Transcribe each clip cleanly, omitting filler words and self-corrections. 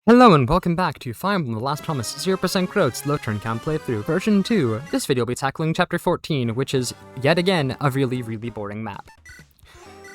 Hello and welcome back to Fire Emblem The Last Promise 0% Growth Slow Turn Count Playthrough version 2. This video will be tackling chapter 14, which is, yet again, a really boring map.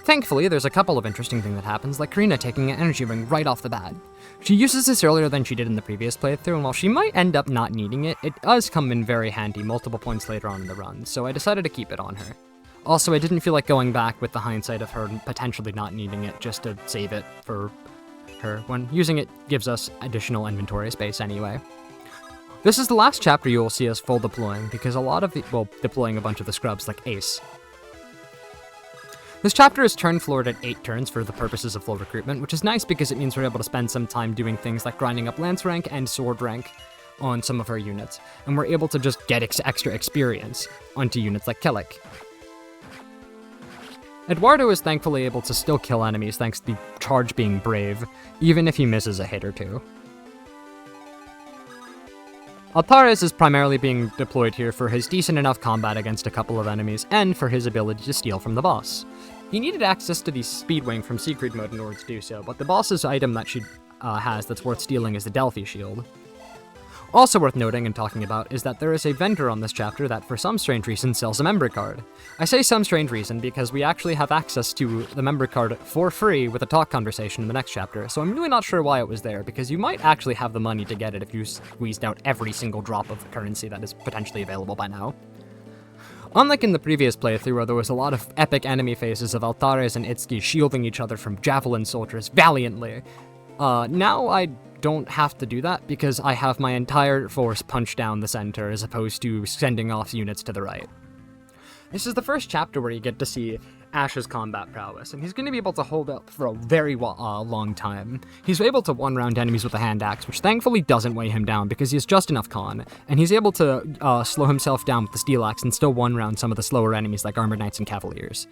Thankfully, there's a couple of interesting things that happens, like Karina taking an energy ring right off the bat. She uses this earlier than she did in the previous playthrough, and while she might end up not needing it, it does come in very handy multiple points later on in the run, so I decided to keep it on her. Also, I didn't feel like going back with the hindsight of her potentially not needing it just to save it for her, when using it gives us additional inventory space anyway. This is the last chapter you will see us full deploying, because a lot of deploying a bunch of the scrubs like Ace. This chapter is Turnfloored at 8 turns for the purposes of full recruitment, which is nice because it means we're able to spend some time doing things like grinding up Lance rank and Sword rank on some of her units, and we're able to just get extra experience onto units like Kelik. Eduardo is thankfully able to still kill enemies thanks to the charge being brave, even if he misses a hit or two. Altares is primarily being deployed here for his decent enough combat against a couple of enemies, and for his ability to steal from the boss. He needed access to the Speedwing from Secret Mode in order to do so, but the boss's item that she has that's worth stealing is the Delphi Shield. Also worth noting and talking about is that there is a vendor on this chapter that for some strange reason sells a member card. I say some strange reason because we actually have access to the member card for free with a talk conversation in the next chapter, so I'm really not sure why it was there, because you might actually have the money to get it if you squeezed out every single drop of currency that is potentially available by now. Unlike in the previous playthrough where there was a lot of epic enemy phases of Altares and Itsuki shielding each other from javelin soldiers valiantly, now I don't have to do that because I have my entire force punch down the center as opposed to sending off units to the right. This is the first chapter where you get to see Ash's combat prowess, and he's going to be able to hold up for a very long time. He's able to one-round enemies with a hand axe, which thankfully doesn't weigh him down because he has just enough con, and he's able to slow himself down with the steel axe and still one-round some of the slower enemies like armored knights and cavaliers.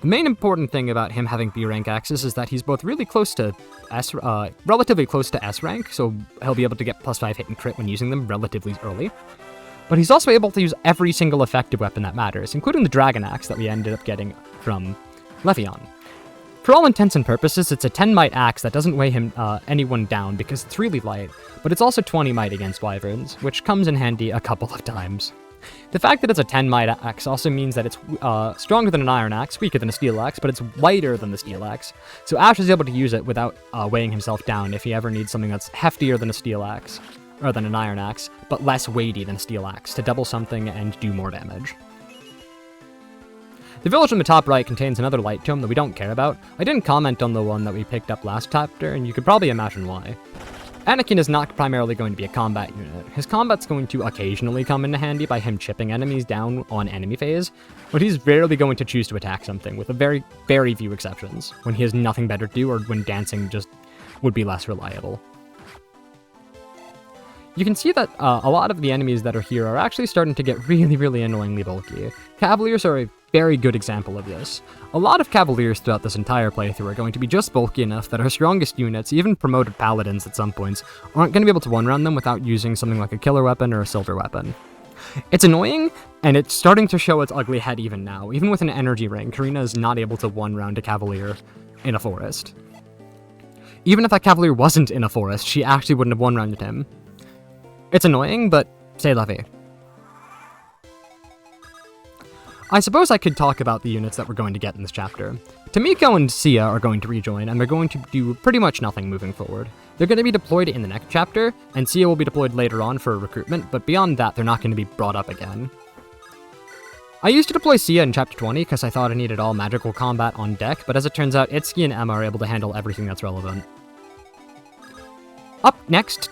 The main important thing about him having B rank axes is that he's both really close to relatively close to S rank, so he'll be able to get +5 hit and crit when using them relatively early. But he's also able to use every single effective weapon that matters, including the Dragon Axe that we ended up getting from Levion. For all intents and purposes, it's a 10 might axe that doesn't weigh anyone down because it's really light, but it's also 20 might against wyverns, which comes in handy a couple of times. The fact that it's a 10 might axe also means that it's stronger than an iron axe, weaker than a steel axe, but it's lighter than the steel axe, so Ash is able to use it without weighing himself down if he ever needs something that's heftier than a steel axe, or than an iron axe, but less weighty than a steel axe, to double something and do more damage. The village on the top right contains another light tome that we don't care about. I didn't comment on the one that we picked up last chapter, and you could probably imagine why. Anakin is not primarily going to be a combat unit. His combat's going to occasionally come into handy by him chipping enemies down on enemy phase, but he's rarely going to choose to attack something, with a very few exceptions, when he has nothing better to do or when dancing just would be less reliable. You can see that a lot of the enemies that are here are actually starting to get really annoyingly bulky. Cavaliers are a very good example of this. A lot of Cavaliers throughout this entire playthrough are going to be just bulky enough that our strongest units, even promoted Paladins at some points, aren't going to be able to one-round them without using something like a killer weapon or a silver weapon. It's annoying, and it's starting to show its ugly head even now. Even with an energy ring, Karina is not able to one-round a Cavalier in a forest. Even if that Cavalier wasn't in a forest, she actually wouldn't have one-rounded him. It's annoying, but c'est la vie. I suppose I could talk about the units that we're going to get in this chapter. Tomiko and Sia are going to rejoin, and they're going to do pretty much nothing moving forward. They're going to be deployed in the next chapter, and Sia will be deployed later on for recruitment, but beyond that, they're not going to be brought up again. I used to deploy Sia in chapter 20 because I thought I needed all magical combat on deck, but as it turns out, Itsuki and Emma are able to handle everything that's relevant. Up next,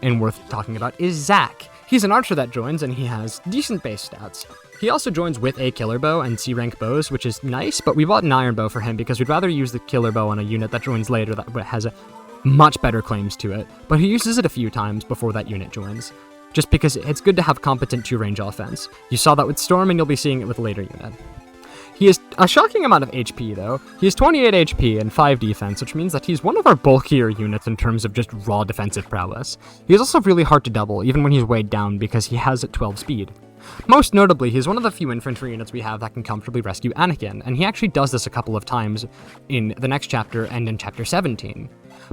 and worth talking about, is Zack. He's an archer that joins, and he has decent base stats. He also joins with a killer bow and C-rank bows, which is nice, but we bought an iron bow for him because we'd rather use the killer bow on a unit that joins later that has much better claims to it, but he uses it a few times before that unit joins, just because it's good to have competent 2-range offense. You saw that with Storm, and you'll be seeing it with a later unit. He has a shocking amount of HP, though. He has 28 HP and 5 defense, which means that he's one of our bulkier units in terms of just raw defensive prowess. He is also really hard to double, even when he's weighed down, because he has 12 speed. Most notably, he's one of the few infantry units we have that can comfortably rescue Anakin, and he actually does this a couple of times in the next chapter and in chapter 17.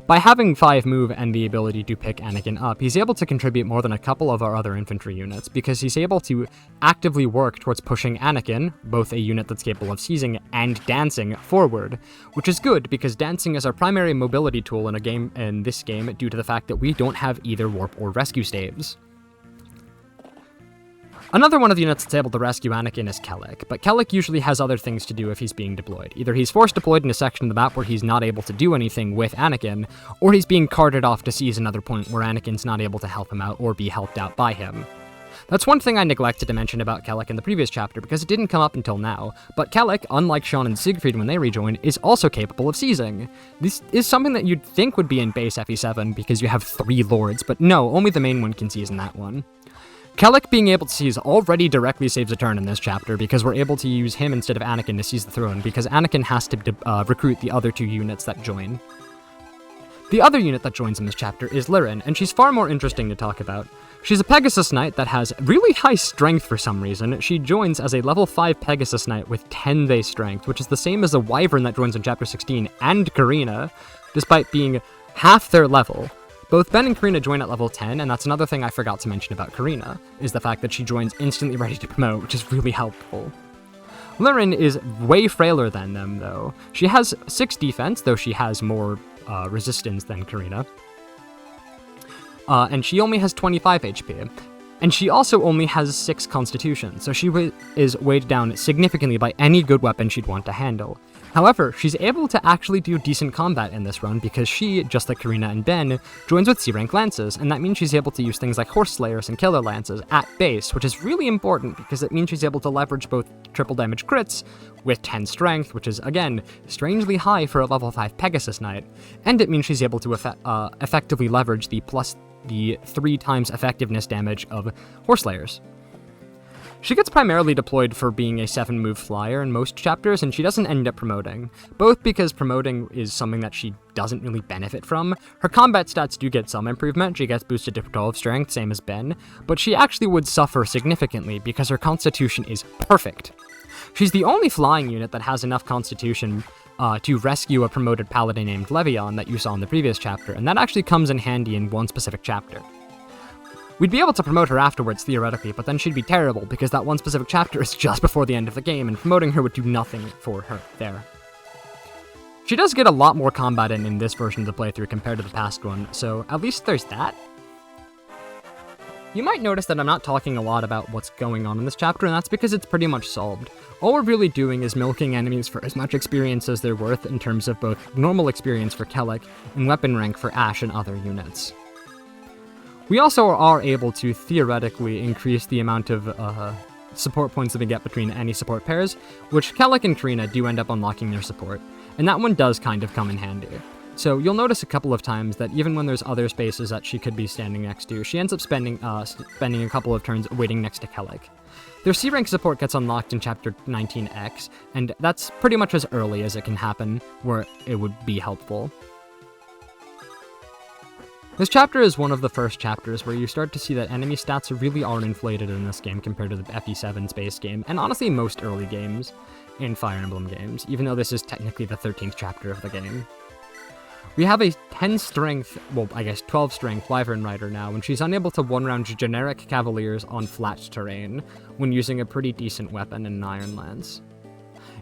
By having 5 move and the ability to pick Anakin up, he's able to contribute more than a couple of our other infantry units, because he's able to actively work towards pushing Anakin, both a unit that's capable of seizing and dancing, forward, which is good because dancing is our primary mobility tool in this game due to the fact that we don't have either warp or rescue staves. Another one of the units that's able to rescue Anakin is Kelik, but Kelik usually has other things to do if he's being deployed. Either he's force deployed in a section of the map where he's not able to do anything with Anakin, or he's being carted off to seize another point where Anakin's not able to help him out or be helped out by him. That's one thing I neglected to mention about Kelik in the previous chapter because it didn't come up until now, but Kelik, unlike Sean and Siegfried when they rejoin, is also capable of seizing. This is something that you'd think would be in base FE7 because you have 3 lords, but no, only the main one can seize in that one. Kelik being able to seize already directly saves a turn in this chapter because we're able to use him instead of Anakin to seize the throne because Anakin has to recruit the other 2 units that join. The other unit that joins in this chapter is Lirin, and she's far more interesting to talk about. She's a Pegasus Knight that has really high strength for some reason. She joins as a level 5 Pegasus Knight with 10 base strength, which is the same as the Wyvern that joins in chapter 16 and Karina, despite being half their level. Both Ben and Karina join at level 10, and that's another thing I forgot to mention about Karina, is the fact that she joins instantly ready to promote, which is really helpful. Lirin is way frailer than them, though. She has 6 defense, though she has more resistance than Karina. And she only has 25 HP. And she also only has 6 constitution, so she is weighed down significantly by any good weapon she'd want to handle. However, she's able to actually do decent combat in this run because she, just like Karina and Ben, joins with C-rank lances, and that means she's able to use things like Horse Slayers and Killer Lances at base, which is really important because it means she's able to leverage both triple damage crits with 10 strength, which is, again, strangely high for a level 5 Pegasus Knight, and it means she's able to effectively leverage the 3 times effectiveness damage of Horse Slayers. She gets primarily deployed for being a 7-move flyer in most chapters, and she doesn't end up promoting, both because promoting is something that she doesn't really benefit from. Her combat stats do get some improvement, she gets boosted to 12 strength, same as Ben, but she actually would suffer significantly because her constitution is perfect. She's the only flying unit that has enough constitution to rescue a promoted paladin named Levion that you saw in the previous chapter, and that actually comes in handy in one specific chapter. We'd be able to promote her afterwards, theoretically, but then she'd be terrible, because that one specific chapter is just before the end of the game, and promoting her would do nothing for her there. She does get a lot more combat in this version of the playthrough compared to the past one, so at least there's that. You might notice that I'm not talking a lot about what's going on in this chapter, and that's because it's pretty much solved. All we're really doing is milking enemies for as much experience as they're worth in terms of both normal experience for Kelik and weapon rank for Ash and other units. We also are able to theoretically increase the amount of support points that we get between any support pairs, which Kelik and Karina do end up unlocking their support, and that one does kind of come in handy. So you'll notice a couple of times that even when there's other spaces that she could be standing next to, she ends up spending a couple of turns waiting next to Kelik. Their C-rank support gets unlocked in chapter 19X, and that's pretty much as early as it can happen, where it would be helpful. This chapter is one of the first chapters where you start to see that enemy stats really are inflated in this game compared to the FE7's base game, and honestly most early games in Fire Emblem games, even though this is technically the 13th chapter of the game. We have a 10 strength, well, I guess 12 strength Wyvern Rider now, and she's unable to one-round generic Cavaliers on flat terrain when using a pretty decent weapon in an Iron Lance.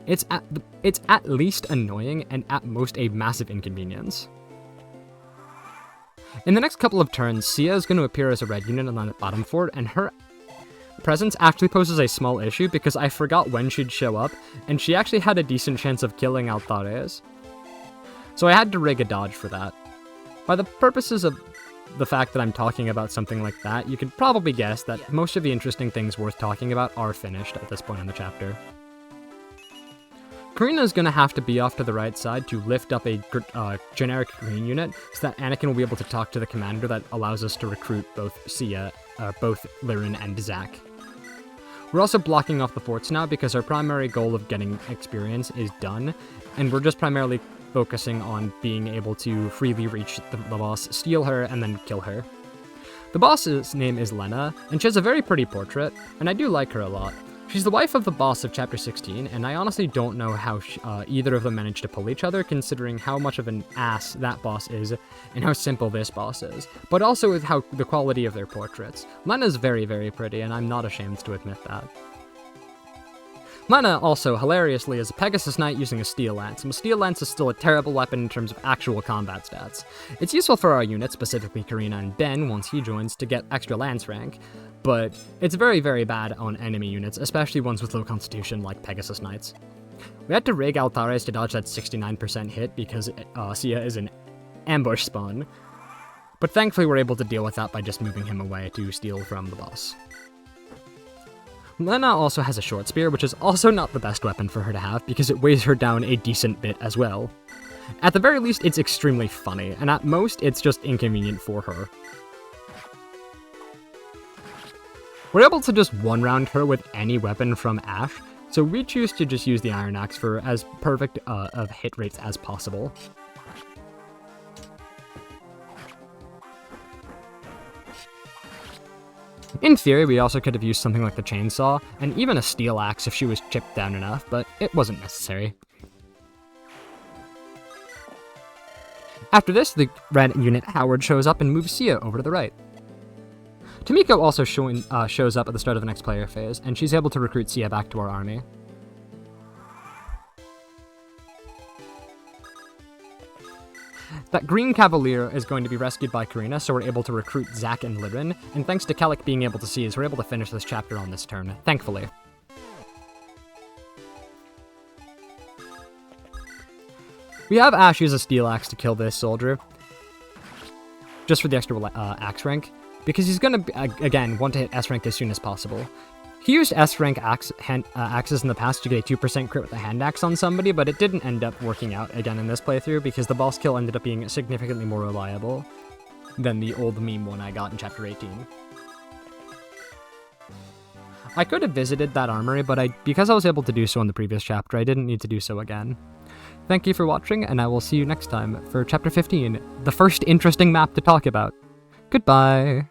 It's at least annoying, and at most a massive inconvenience. In the next couple of turns, Sia is going to appear as a red unit on the bottom fort, and her presence actually poses a small issue because I forgot when she'd show up, and she actually had a decent chance of killing Altares. So I had to rig a dodge for that. By the purposes of the fact that I'm talking about something like that, you could probably guess that most of the interesting things worth talking about are finished at this point in the chapter. Karina is going to have to be off to the right side to lift up a generic green unit so that Anakin will be able to talk to the commander that allows us to recruit both Lirin and Zack. We're also blocking off the forts now because our primary goal of getting experience is done, and we're just primarily focusing on being able to freely reach the boss, steal her, and then kill her. The boss's name is Lena, and she has a very pretty portrait, and I do like her a lot. She's the wife of the boss of Chapter 16, and I honestly don't know how either of them managed to pull each other, considering how much of an ass that boss is, and how simple this boss is, but also with how the quality of their portraits. Lena's very, very pretty, and I'm not ashamed to admit that. Lena also, hilariously, is a Pegasus Knight using a Steel Lance, and a Steel Lance is still a terrible weapon in terms of actual combat stats. It's useful for our units, specifically Karina and Ben, once he joins, to get extra Lance rank, but it's very, very bad on enemy units, especially ones with low constitution like Pegasus Knights. We had to rig Altares to dodge that 69% hit because Sia is an ambush spawn, but thankfully we're able to deal with that by just moving him away to steal from the boss. Lena also has a short spear, which is also not the best weapon for her to have because it weighs her down a decent bit as well. At the very least, it's extremely funny, and at most, it's just inconvenient for her. We're able to just one-round her with any weapon from Ash, so we choose to just use the Iron Axe for as perfect of hit rates as possible. In theory, we also could have used something like the chainsaw, and even a steel axe if she was chipped down enough, but it wasn't necessary. After this, the red unit Howard shows up and moves Sia over to the right. Tomiko also shows up at the start of the next player phase, and she's able to recruit Sia back to our army. That green cavalier is going to be rescued by Karina, so we're able to recruit Zack and Lirin, and thanks to Kelik being able to seize, we're able to finish this chapter on this turn, thankfully. We have Ash use a steel axe to kill this soldier, just for the extra axe rank, because he's gonna, again, want to hit S rank as soon as possible. He used S-rank axes in the past to get a 2% crit with a hand axe on somebody, but it didn't end up working out again in this playthrough because the boss kill ended up being significantly more reliable than the old meme one I got in Chapter 18. I could have visited that armory, but because I was able to do so in the previous chapter, I didn't need to do so again. Thank you for watching, and I will see you next time for Chapter 15, the first interesting map to talk about. Goodbye!